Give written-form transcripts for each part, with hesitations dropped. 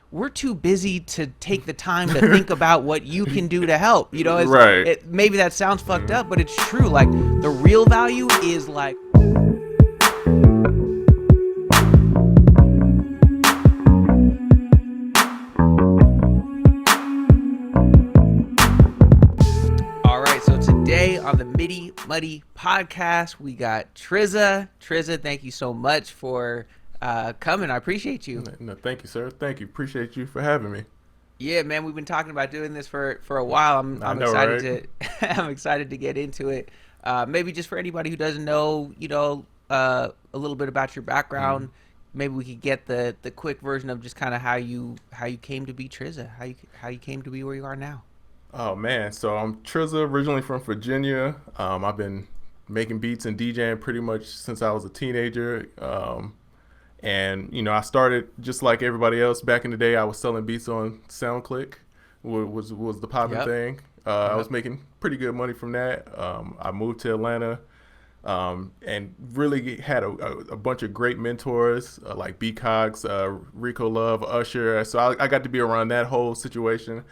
we're too busy to take the time to think about what you can do to help. You know, Right. maybe that sounds fucked up, but it's true. Like, the real value is like, all right, so today on the Midi podcast, we got Triza. Triza, thank you so much for coming. I appreciate you. No, thank you, sir. Thank you. Appreciate you for having me. Yeah, man, we've been talking about doing this for a while. I'm excited to I'm excited to get into it. Maybe just for anybody who doesn't know, a little bit about your background. Maybe we could get the quick version of just kind of how you came to be Triza, how you came to be where you are now. Oh man, so I'm Triza, originally from Virginia. I've been making beats and DJing pretty much since I was a teenager. And I started just like everybody else back in the day. I was selling beats on SoundClick, was the popping thing. I was making pretty good money from that. I moved to Atlanta, and really had a bunch of great mentors like B-Cox, Rico Love, Usher. So I got to be around that whole situation.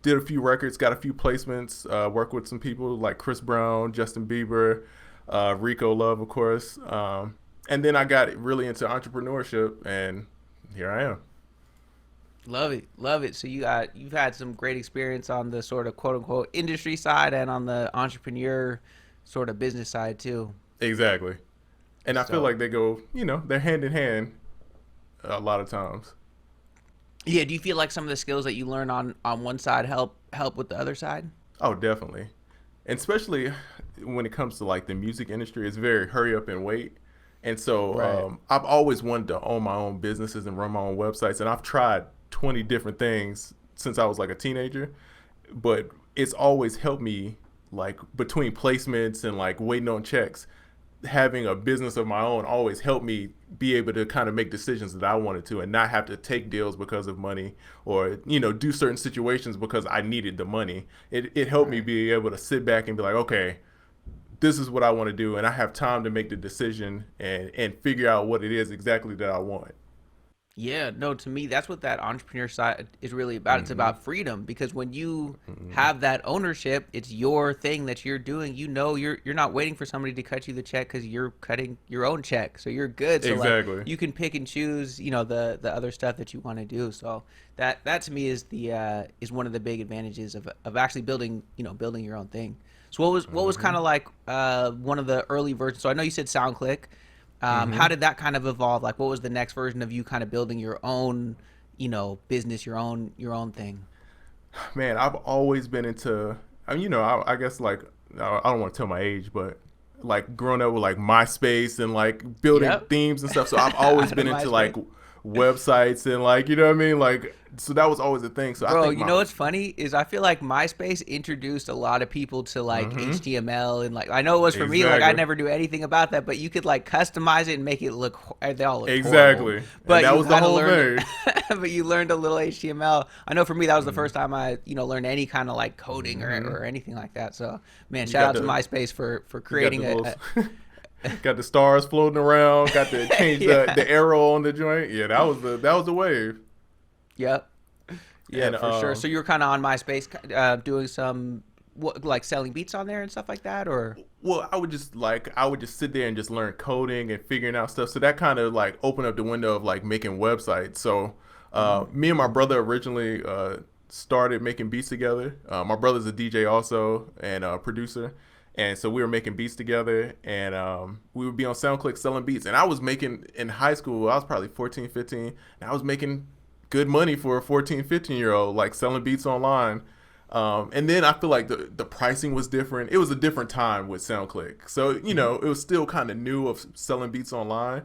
Did a few records, got a few placements, worked with some people like Chris Brown, Justin Bieber, Rico Love, of course. And then I got really into entrepreneurship, and here I am. Love it. So you've had some great experience on the sort of quote unquote industry side and on the entrepreneur sort of business side too. Exactly. And I feel like they go, they're hand in hand a lot of times. Yeah, do you feel like some of the skills that you learn on one side help with the other side? Oh, definitely. And especially when it comes to like the music industry, it's very hurry up and wait. And so I've always wanted to own my own businesses and run my own websites. And I've tried 20 different things since I was like a teenager. But it's always helped me, like between placements and like waiting on checks, having a business of my own always helped me be able to kind of make decisions that I wanted to and not have to take deals because of money or, do certain situations because I needed the money. It helped me be able to sit back and be like, okay, this is what I want to do, and I have time to make the decision and figure out what it is exactly that I want. Yeah, no, to me, that's what that entrepreneur side is really about. It's about freedom, because when you have that ownership, it's your thing that you're doing. You're not waiting for somebody to cut you the check because you're cutting your own check. So you're good. So Exactly. like, you can pick and choose, the other stuff that you want to do. So that to me is is one of the big advantages of actually building your own thing. So what was kind of like one of the early versions? So I know you said SoundClick. How did that kind of evolve? Like, what was the next version of you kind of building your own, business, your own thing? Man, I've always been into, I guess like, I don't want to tell my age, but like growing up with like MySpace and like building themes and stuff. So I've always been into like websites and like, you know what I mean? Like, so that was always a thing. So Bro, I think what's funny is I feel like MySpace introduced a lot of people to like HTML, and like I know it was for me, like I never knew anything about that, but you could like customize it and make it look, they all look exactly. horrible. But and that was the whole thing. But you learned a little HTML. I know for me that was the first time I learned any kind of like coding or anything like that. So man, shout out to MySpace for creating got the stars floating around. Got to change the arrow on the joint. Yeah, that was the wave. Yep. Yeah, and, for sure. So you were kind of on MySpace, doing some like selling beats on there and stuff like that, or? Well, I would just sit there and just learn coding and figuring out stuff. So that kind of like opened up the window of like making websites. So me and my brother originally started making beats together. My brother's a DJ also and a producer. And so we were making beats together, and we would be on SoundClick selling beats. And I was making, in high school, I was probably 14, 15, and I was making good money for a 14, 15-year-old, like selling beats online. And then I feel like the pricing was different. It was a different time with SoundClick. So, it was still kind of new of selling beats online.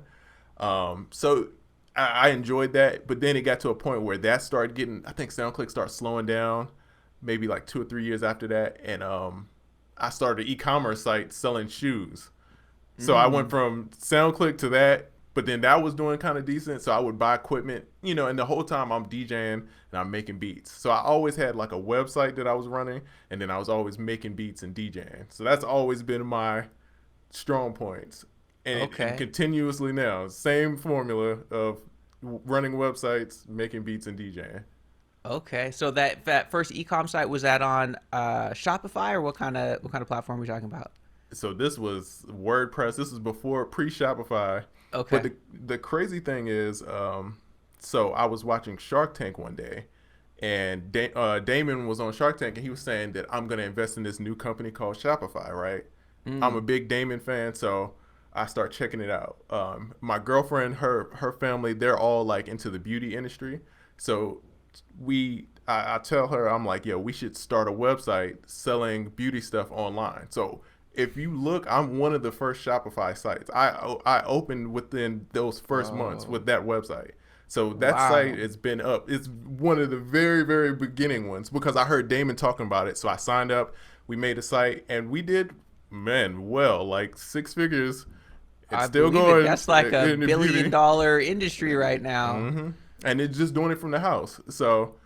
So I enjoyed that. But then it got to a point where that started getting, I think SoundClick started slowing down maybe like 2 or 3 years after that. And I started an eCommerce site selling shoes. So I went from SoundClick to that, but then that was doing kind of decent. So I would buy equipment, and the whole time I'm DJing and I'm making beats. So I always had like a website that I was running, and then I was always making beats and DJing. So that's always been my strong points. And, and continuously now, same formula of running websites, making beats, and DJing. Okay, so that first ecom site, was that on Shopify, or what kind of platform are we talking about? So this was WordPress. This was before pre-Shopify. But Okay. the crazy thing is, so I was watching Shark Tank one day, and Damon was on Shark Tank, and he was saying that I'm gonna invest in this new company called Shopify. Right? I'm a Mm. big Damon fan, so I start checking it out. My girlfriend, her family, they're all like into the beauty industry, so I tell her, I'm like, yo, we should start a website selling beauty stuff online. So if you look, I'm one of the first Shopify sites. I opened within those first months Whoa. with that website. So that site Wow. has been up. It's one of the very, very beginning ones because I heard Damon talking about it. So I signed up. We made a site and we did, man, well, like 6 figures. It's I still believe it. going That's like a in the billion beauty. dollar industry right now. hmm And it's just doing it from the house. So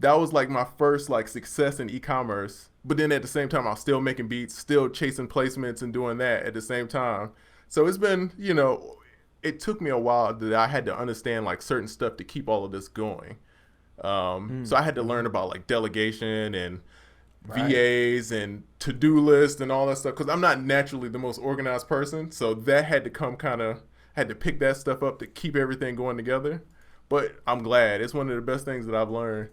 that was like my first like success in e-commerce. But then at the same time, I was still making beats, still chasing placements and doing that at the same time. So it's been, it took me a while that I had to understand like certain stuff to keep all of this going. So I had to learn Mm-hmm. about like delegation and Right. VAs and to-do list and all that stuff because I'm not naturally the most organized person. So that had to come had to pick that stuff up to keep everything going together. But I'm glad. It's one of the best things that I've learned.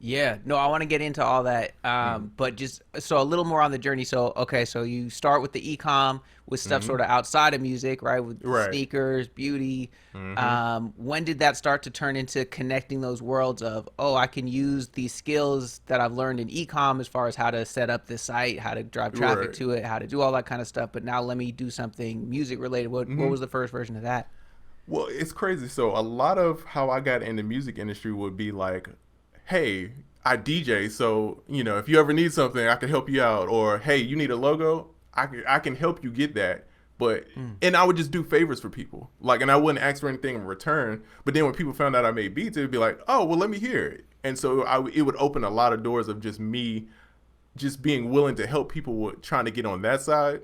Yeah, no, I want to get into all that, Mm-hmm. but just so a little more on the journey. So, okay, so you start with the e-com with stuff Mm-hmm. sort of outside of music, right? With Right. sneakers, beauty. Mm-hmm. When did that start to turn into connecting those worlds of, oh, I can use these skills that I've learned in e-com as far as how to set up this site, how to drive traffic Right. to it, how to do all that kind of stuff. But now let me do something music related. What Mm-hmm. was the first version of that? Well, it's crazy. So a lot of how I got in the music industry would be like, hey, I DJ, so if you ever need something, I can help you out. Or hey, you need a logo, I can help you get that. But Mm. and I would just do favors for people, like, and I wouldn't ask for anything in return. But then when people found out I made beats, it would be like, oh, well, let me hear it. And so it would open a lot of doors of just me, just being willing to help people with trying to get on that side.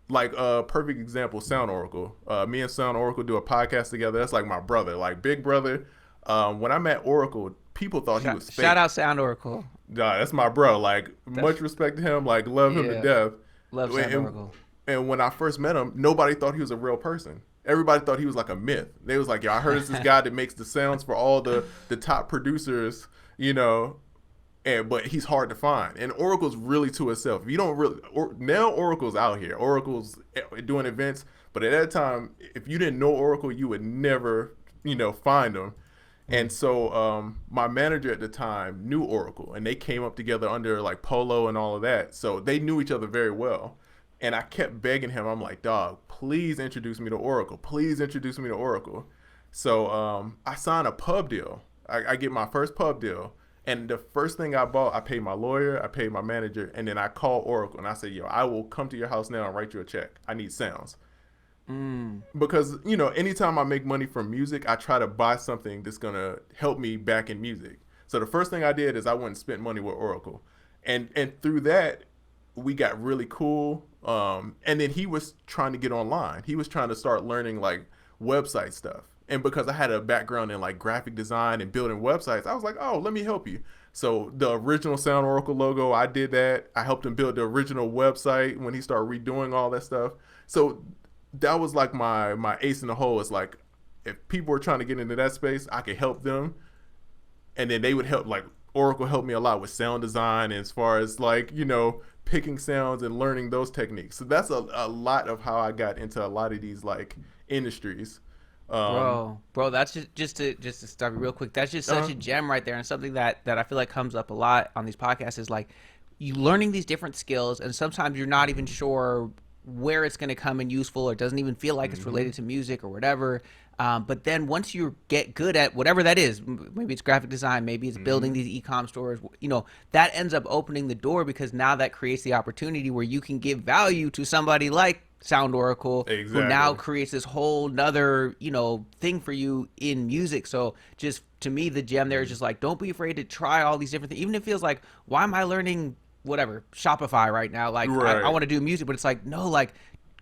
Like perfect example, Sound Oracle. Me and Sound Oracle do a podcast together. That's like my brother, like big brother. When I met Oracle, people thought he was Shout fake. out Sound Oracle. Nah, that's my bro. Like That's much respect to him. Like love him to yeah, death. love Sound And, Oracle. and when I first met him, nobody thought he was a real person. Everybody thought he was like a myth. They was like, "Yo, I heard it's this guy that makes the sounds for all the top producers." You know, but he's hard to find. And Oracle's really to itself. If you don't really now, Oracle's out here. Oracle's doing events, but at that time, if you didn't know Oracle, you would never find them. And so my manager at the time knew Oracle, and they came up together under like Polo and all of that. So they knew each other very well. And I kept begging him. I'm like, dog, please introduce me to Oracle. Please introduce me to Oracle. So I signed a pub deal. I get my first pub deal. And the first thing I bought, I paid my lawyer, I paid my manager, and then I called Oracle and I said, yo, I will come to your house now and write you a check. I need sounds. Mm. Because, anytime I make money from music, I try to buy something that's going to help me back in music. So the first thing I did is I went and spent money with Oracle. And through that, we got really cool. And then he was trying to get online. He was trying to start learning like website stuff. And because I had a background in like graphic design and building websites, I was like, oh, let me help you. So the original Sound Oracle logo, I did that. I helped him build the original website when he started redoing all that stuff. So that was like my ace in the hole. It's like if people were trying to get into that space, I could help them, and then they would help. Like Oracle helped me a lot with sound design, and as far as like picking sounds and learning those techniques. So that's a lot of how I got into a lot of these like industries. Um, Bro, that's just to stop you real quick. That's just such uh, a gem right there, and something that I feel like comes up a lot on these podcasts is like you learning these different skills, and sometimes you're not even sure where it's going to come in useful, or it doesn't even feel like it's mm-hmm, related to music or whatever. But then once you get good at whatever that is, maybe it's graphic design, maybe it's building mm-hmm, these e-com stores, that ends up opening the door because now that creates the opportunity where you can give value to somebody like Sound Oracle, who now exactly. creates this whole nother, thing for you in music. So just to me, the gem there is just like, don't be afraid to try all these different things. Even if it feels like, why am I learning whatever Shopify right now? Like I Right. want to do music, but it's like, no, like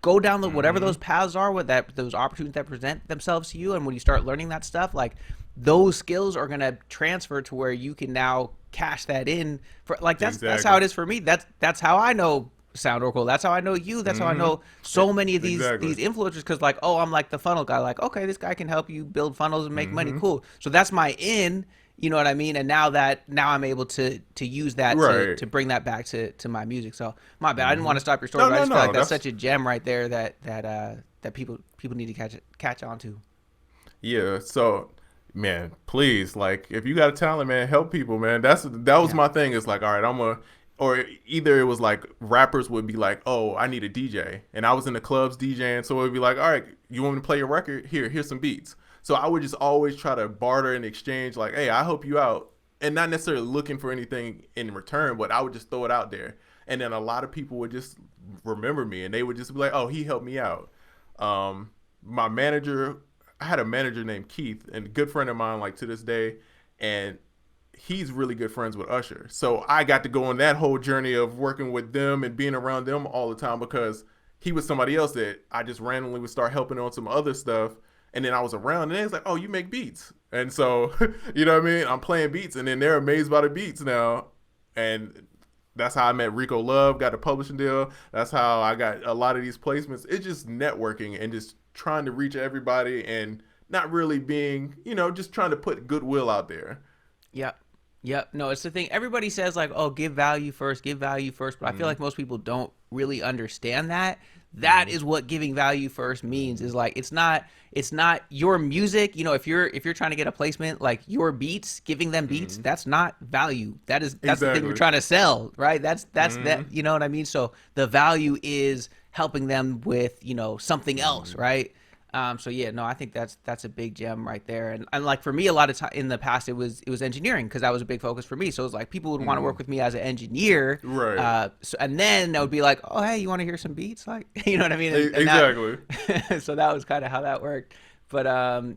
go down the whatever those paths are, with that those opportunities that present themselves to you, and when you start learning that stuff, like those skills are gonna transfer to where you can now cash that in for like that's how it is for me. That's how I know Sound Oracle. That's how I know you. That's how I know so many of these influencers, because like, oh, I'm like the funnel guy. Like, okay, this guy can help you build funnels and make money. Cool. So that's my in. You know what I mean? And now I'm able to use that to bring that back to my music. So my bad. I didn't want to stop your story, but I just feel like that's such a gem right there that people need to catch on to. Yeah. So, man, please, like, if you got a talent, man, help people, man. That was my thing. It's like, all right, or either it was like rappers would be like, oh, I need a DJ, and I was in the clubs DJing, so it would be like, all right, you want me to play your record? Here's some beats. So I would just always try to barter and exchange, like, hey, I'll help you out, and not necessarily looking for anything in return, but I would just throw it out there, and then a lot of people would just remember me, and they would just be like, oh, he helped me out. My manager, I had a manager named Keith, and a good friend of mine, like to this day, and he's really good friends with Usher. So I got to go on that whole journey of working with them and being around them all the time, because he was somebody else that I just randomly would start helping on some other stuff. And then I was around, and it's like, oh, you make beats. And so, you know what I mean? I'm playing beats, and then they're amazed by the beats now. And that's how I met Rico Love, got a publishing deal. That's how I got a lot of these placements. It's just networking and just trying to reach everybody and not really being, just trying to put goodwill out there. Yep. No, it's the thing. Everybody says like, oh, give value first. But I feel like most people don't really understand that. That is what giving value first means, is like, it's not your music. If you're trying to get a placement, like your beats, giving them beats, that's not value. That's the thing you're trying to sell, right? That's that, you know what I mean? So the value is helping them with, something else, right? So yeah, no, I think that's a big gem right there. And like for me, a lot of time in the past, it was engineering, because that was a big focus for me. So it was like people would want to work with me as an engineer, right? And then that would be like, oh, hey, you want to hear some beats, like, you know what I mean? And exactly. So that was kind of how that worked. But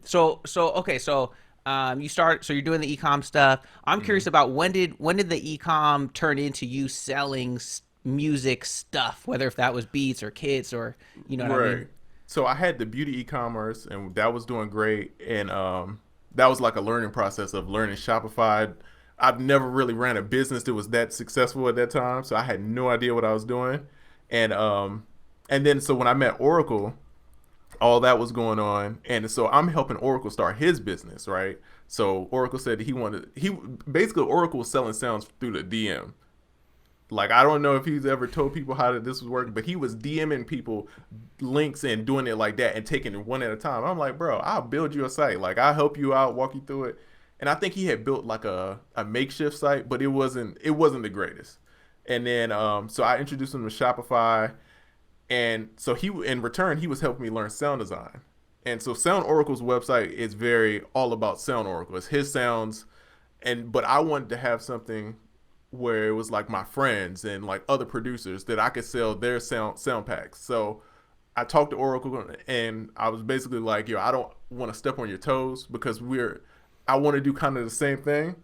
so you start, so you're doing the eComm stuff. I'm curious about when did the eComm turn into you selling music stuff, whether if that was beats or kits or what I mean? So I had the beauty eCommerce, and that was doing great. And that was like a learning process of learning Shopify. I've never really ran a business that was that successful at that time, so I had no idea what I was doing. And then so when I met Oracle, all that was going on, and so I'm helping Oracle start his business, right? So Oracle said basically Oracle was selling sounds through the DM. Like, I don't know if he's ever told people how this was working, but he was DMing people links and doing it like that and taking it one at a time. I'm like, bro, I'll build you a site. Like, I'll help you out, walk you through it. And I think he had built like a makeshift site, but it wasn't the greatest. And then so I introduced him to Shopify, and so in return he was helping me learn sound design. And so Sound Oracle's website is very all about Sound Oracle. It's his sounds, but I wanted to have something where it was like my friends and like other producers that I could sell their sound packs. So I talked to Oracle, and I was basically like, yo, I don't want to step on your toes, because I want to do kind of the same thing,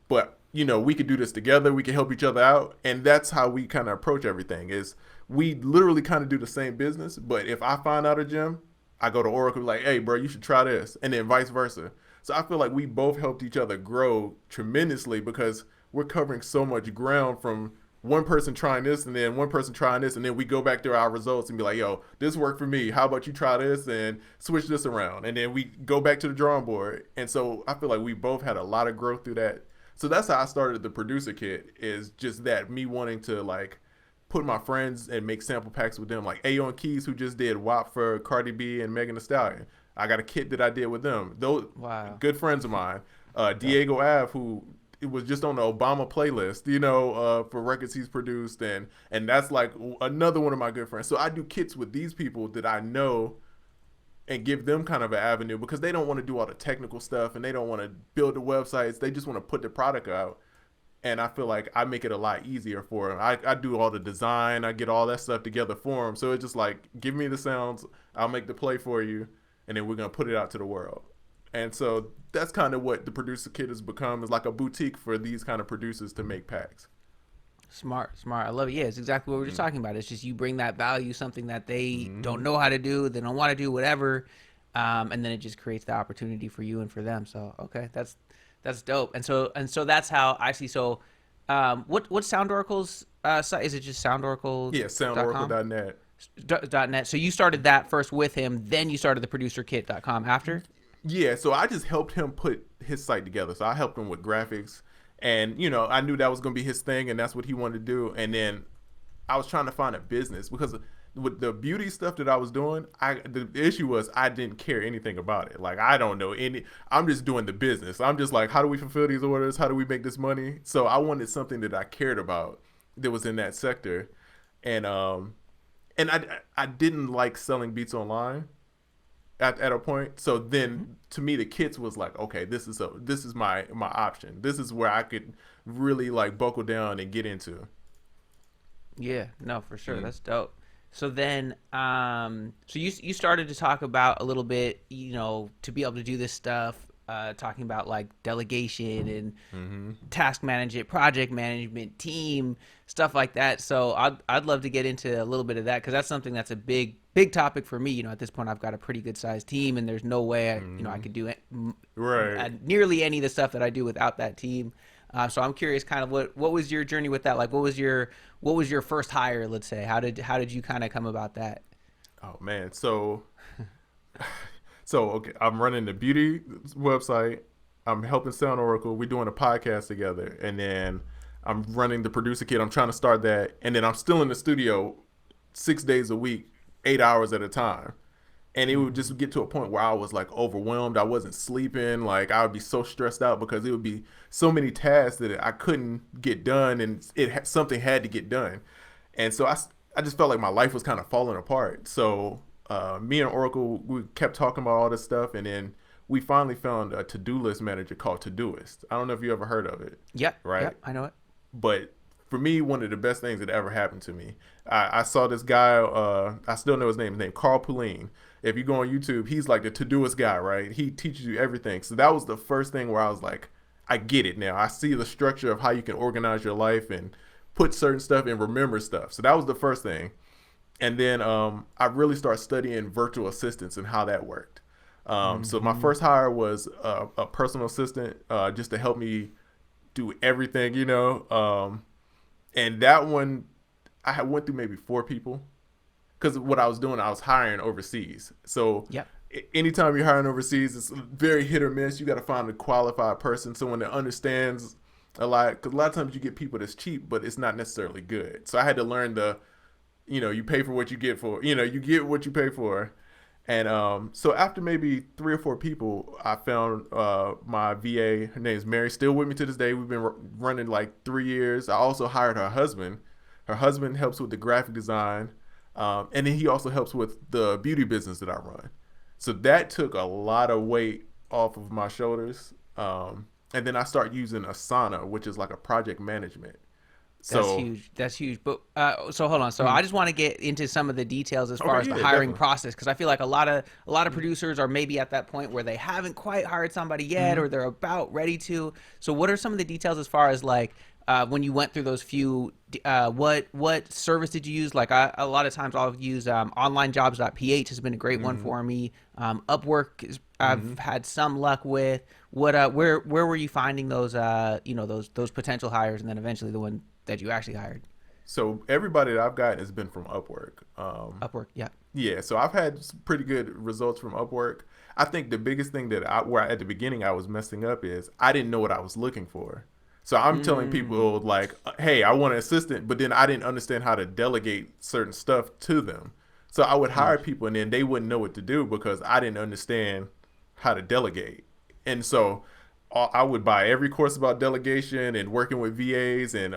but we could do this together. We can help each other out. And that's how we kind of approach everything, is we literally kind of do the same business. But if I find out a gem, I go to Oracle like, hey, bro, you should try this. And then vice versa. So I feel like we both helped each other grow tremendously, because we're covering so much ground from one person trying this and then one person trying this, and then we go back to our results and be like, yo, this worked for me. How about you try this and switch this around? And then we go back to the drawing board. And so I feel like we both had a lot of growth through that. So that's how I started the producer kit, is just that, me wanting to like put my friends and make sample packs with them, like Ayo and Keys, who just did WAP for Cardi B and Megan Thee Stallion. I got a kit that I did with them. Those good friends of mine. Diego Ave, who it was just on the Obama playlist, for records he's produced, and that's like another one of my good friends. So I do kits with these people that I know, and give them kind of an avenue, because they don't want to do all the technical stuff, and they don't want to build the websites. They just want to put the product out. And I feel like I make it a lot easier for them. I do all the design. I get all that stuff together for them. So it's just like, give me the sounds. I'll make the play for you, and then we're going to put it out to the world. And so that's kind of what the producer kit has become, is like a boutique for these kind of producers to make packs. Smart, smart. I love it. Yeah, it's exactly what we were just talking about. It's just you bring that value, something that they don't know how to do, they don't want to do, whatever, and then it just creates the opportunity for you and for them. So okay, that's dope. And so that's how I see. So, what's Sound Oracle's site? Is it just Yeah, soundoracle.com? soundoracle.net. .net. So you started that first with him, then you started the producerkit.com after? Yeah, so I just helped him put his site together. So I helped him with graphics, and I knew that was gonna be his thing, and that's what he wanted to do. And then I was trying to find a business because with the beauty stuff that I was doing, the issue was I didn't care anything about it. Like I don't know any. I'm just doing the business. I'm just like, how do we fulfill these orders? How do we make this money? So I wanted something that I cared about that was in that sector, and I didn't like selling beats online at a point. So then to me the kits was like, okay, this is my option. This is where I could really like buckle down and get into. Yeah, no, for sure. That's dope. So then, so you started to talk about a little bit, to be able to do this stuff, talking about like delegation and task management, project management, team, stuff like that. So I'd love to get into a little bit of that because that's something that's a big topic for me. At this point I've got a pretty good sized team, and there's no way I could do it, Right. nearly any of the stuff that I do without that team. So I'm curious, kind of what was your journey with that? Like, what was your first hire? Let's say, how did you kind of come about that? Oh man, so okay, I'm running the beauty website. I'm helping Sound Oracle. We're doing a podcast together, and then I'm running the producer kit. I'm trying to start that, and then I'm still in the studio 6 days a week, 8 hours at a time. And it would just get to a point where I was like overwhelmed. I wasn't sleeping. Like I would be so stressed out because it would be so many tasks that I couldn't get done, and something had to get done. And so I just felt like my life was kind of falling apart. So me and Oracle, we kept talking about all this stuff, and then we finally found a to-do list manager called Todoist. I don't know if you ever heard of it. Yep. Right. Yep, I know it. But for me, one of the best things that ever happened to me, I saw this guy, I still know his name Carl Pauline. If you go on YouTube, he's like the Todoist guy, right? He teaches you everything. So that was the first thing where I was like, I get it now. I see the structure of how you can organize your life and put certain stuff and remember stuff. So that was the first thing. And then I really started studying virtual assistants and how that worked. So my first hire was a personal assistant just to help me do everything, and that one, I went through maybe 4 people. Because what I was doing, I was hiring overseas. So Yep. Anytime you're hiring overseas, it's very hit or miss. You got to find a qualified person, someone that understands a lot. Because a lot of times you get people that's cheap, but it's not necessarily good. So I had to learn you pay for what you get for. You get what you pay for. And so after maybe 3 or 4 people, I found my VA. Her name's Mary, still with me to this day. We've been running like 3 years. I also hired her husband. Her husband helps with the graphic design. And then he also helps with the beauty business that I run. So that took a lot of weight off of my shoulders. And then I start using Asana, which is like a project management. That's huge. That's huge. But so hold on. So I just want to get into some of the details as far as the hiring process, because I feel like a lot of producers are maybe at that point where they haven't quite hired somebody yet, or they're about ready to. So what are some of the details as far as like when you went through those few, what service did you use? Like a lot of times I'll use onlinejobs.ph has been a great one for me. Upwork I've had some luck with. What where were you finding those those potential hires, and then eventually the one that you actually hired? So everybody that I've gotten has been from Upwork. Upwork, yeah. Yeah, so I've had some pretty good results from Upwork. I think the biggest thing that at the beginning I was messing up is I didn't know what I was looking for. So I'm telling people like, hey, I want an assistant, but then I didn't understand how to delegate certain stuff to them. So I would hire people and then they wouldn't know what to do because I didn't understand how to delegate. And so I would buy every course about delegation and working with VAs and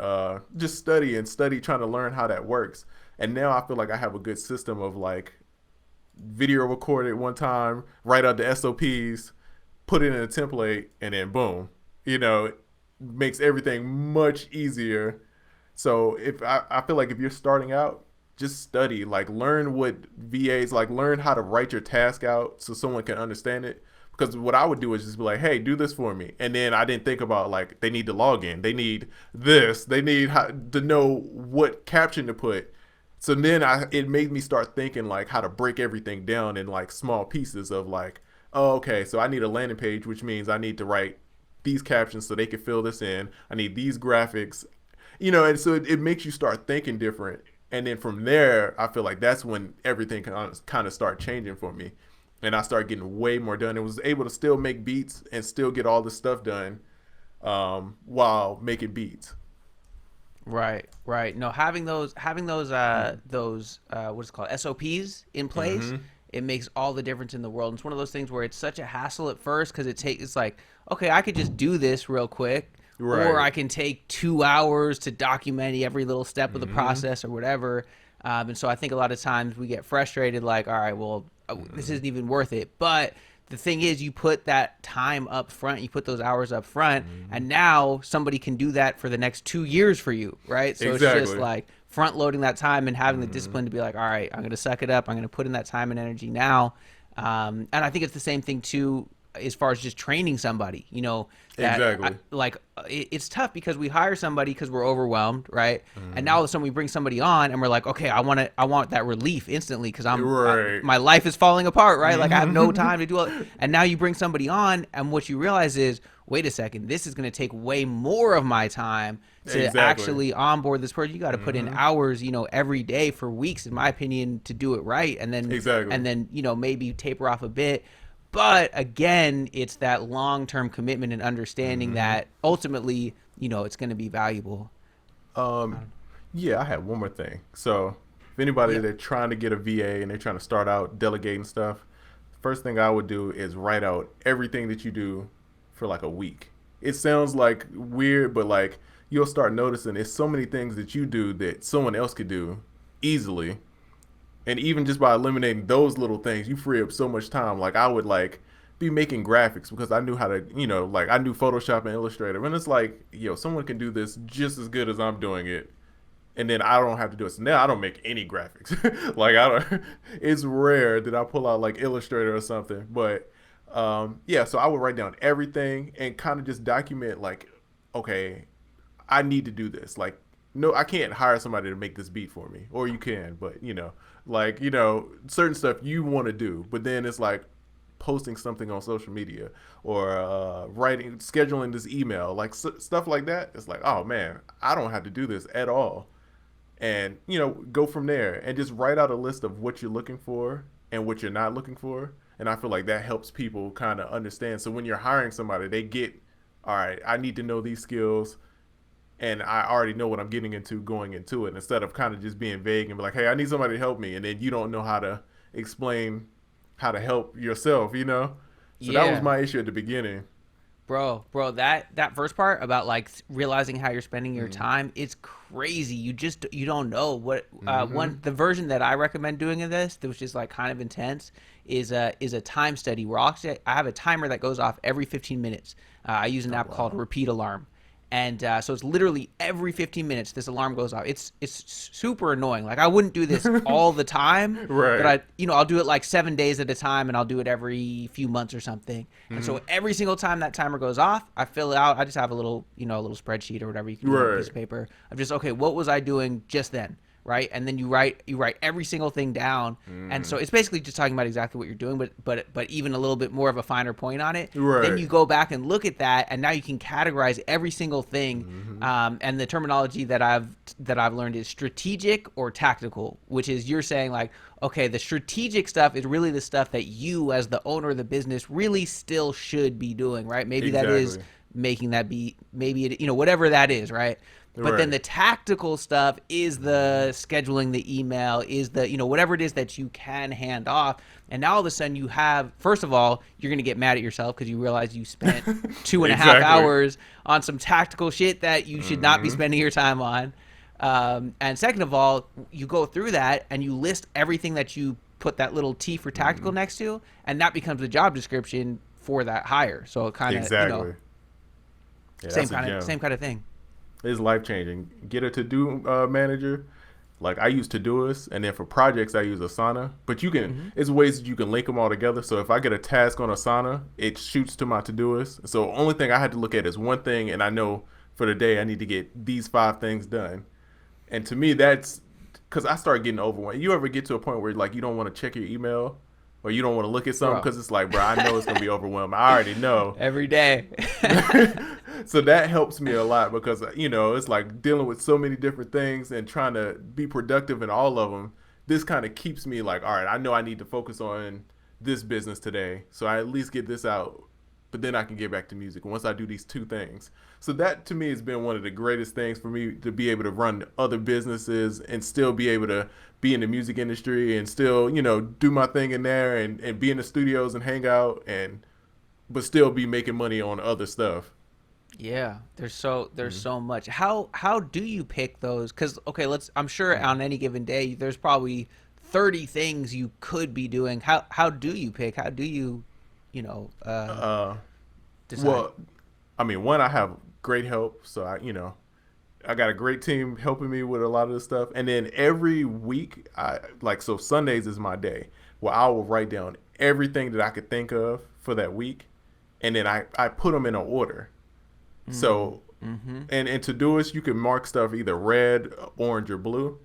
just study, trying to learn how that works. And now I feel like I have a good system of like video recorded one time, write out the SOPs, put it in a template, and then boom, makes everything much easier. So if I feel like if you're starting out, just study, like learn what VAs, like learn how to write your task out so someone can understand it. Because what I would do is just be like, hey, do this for me. And then I didn't think about like they need to log in. They need this. They need to know what caption to put. So then it made me start thinking like how to break everything down in like small pieces of like, oh, okay, so I need a landing page, which means I need to write these captions so they can fill this in. I need these graphics, and so it makes you start thinking different. And then from there, I feel like that's when everything kind of start changing for me. And I started getting way more done and was able to still make beats and still get all this stuff done while making beats. Right. No, having those what is it called, SOPs in place, it makes all the difference in the world. And it's one of those things where it's such a hassle at first because it's like, okay, I could just do this real quick, or I can take 2 hours to document every little step of the process or whatever. And so I think a lot of times we get frustrated, like, all right, well, this isn't even worth it. But the thing is, you put that time up front, you put those hours up front, and now somebody can do that for the next 2 years for you, right? So Exactly. it's just like front loading that time and having the discipline to be like, all right, I'm going to suck it up. I'm going to put in that time and energy now. And I think it's the same thing too, as far as just training somebody, that Exactly. it's tough because we hire somebody because we're overwhelmed, right? And now all of a sudden we bring somebody on and we're like, okay, I want that relief instantly because my life is falling apart, right? Like I have no time to do all. And now you bring somebody on, and what you realize is, wait a second, this is going to take way more of my time to actually onboard this person. You got to put in hours, every day for weeks, in my opinion, to do it right, and then maybe taper off a bit. But again, it's that long-term commitment and understanding that ultimately, it's going to be valuable. Yeah, I had one more thing. So if anybody they're trying to get a VA and they're trying to start out delegating stuff, first thing I would do is write out everything that you do for like a week. It sounds like weird, but like you'll start noticing there's so many things that you do that someone else could do easily. And even just by eliminating those little things, you free up so much time. Like I would like be making graphics because I knew how to, like I knew Photoshop and Illustrator. And it's like, someone can do this just as good as I'm doing it. And then I don't have to do it. So now I don't make any graphics. Like it's rare that I pull out like Illustrator or something. But so I would write down everything and kind of just document like, okay, I need to do this. Like, no, I can't hire somebody to make this beat for me. Or you can, but certain stuff you want to do, but then it's like posting something on social media or scheduling this email, like stuff like that. It's like, oh man, I don't have to do this at all. And, go from there and just write out a list of what you're looking for and what you're not looking for. And I feel like that helps people kind of understand. So when you're hiring somebody, they get, all right, I need to know these skills. And I already know what I'm getting into going into it, instead of kind of just being vague and be like, hey, I need somebody to help me. And then you don't know how to explain how to help yourself, So that was my issue at the beginning. Bro, that first part about like realizing how you're spending your time, it's crazy. You don't know what the version that I recommend doing of this, which is like kind of intense, is a time study where I have a timer that goes off every 15 minutes. I use an app called Repeat Alarm. And so it's literally every 15 minutes this alarm goes off. It's super annoying. Like I wouldn't do this all the time, right? But I'll do it like 7 days at a time, and I'll do it every few months or something. And so every single time that timer goes off, I fill it out. I just have a little little spreadsheet or whatever you can do on a piece of paper. I'm just, okay, what was I doing just then? Right, and then you write every single thing down, and so it's basically just talking about exactly what you're doing, but even a little bit more of a finer point on it. Then you go back and look at that, and now you can categorize every single thing. And the terminology that I've learned is strategic or tactical, which is you're saying like, okay, the strategic stuff is really the stuff that you as the owner of the business really still should be doing, right? Maybe that is making that beat, maybe it, whatever that is, right? But then the tactical stuff is the scheduling the email, is the, whatever it is that you can hand off. And now all of a sudden you have, first of all, you're going to get mad at yourself because you realize you spent 2.5 hours on some tactical shit that you should not be spending your time on. And second of all, you go through that and you list everything that you put that little T for tactical next to, and that becomes the job description for that hire. So it kind of, same kind of thing. It's life changing. Get a to-do manager Like I use Todoist, and then for projects I use Asana. But you can, Mm-hmm. it's ways that you can link them all together. So if I get a task on Asana, it shoots to my Todoist. So only thing I had to look at is one thing, and I know for the day I need to get these 5 things done. And to me, that's because I start getting overwhelmed. You ever get to a point where like you don't want to check your email, or you don't want to look at something Bro. because it's like, bro, I know it's gonna be overwhelming. I already know. Every day. So that helps me a lot because it's like dealing with so many different things and trying to be productive in all of them. This kind of keeps me like, all right, I know I need to focus on this business today, so I at least get this out, but then I can get back to music once I do these 2 things. So that to me has been one of the greatest things for me, to be able to run other businesses and still be able to be in the music industry and still do my thing in there, and be in the studios and hang out, and but still be making money on other stuff. Yeah, there's so much. How do you pick those? Because okay, I'm sure on any given day there's probably 30 things you could be doing. How do you pick? How do you, you know, uh, Uh, decide? well, I mean, one, I have great help, so I got a great team helping me with a lot of this stuff. And then every week, so Sundays is my day where I will write down everything that I could think of for that week, and then I put them in an order. So, Mm-hmm. and in Todoist, you can mark stuff either red, orange, or blue.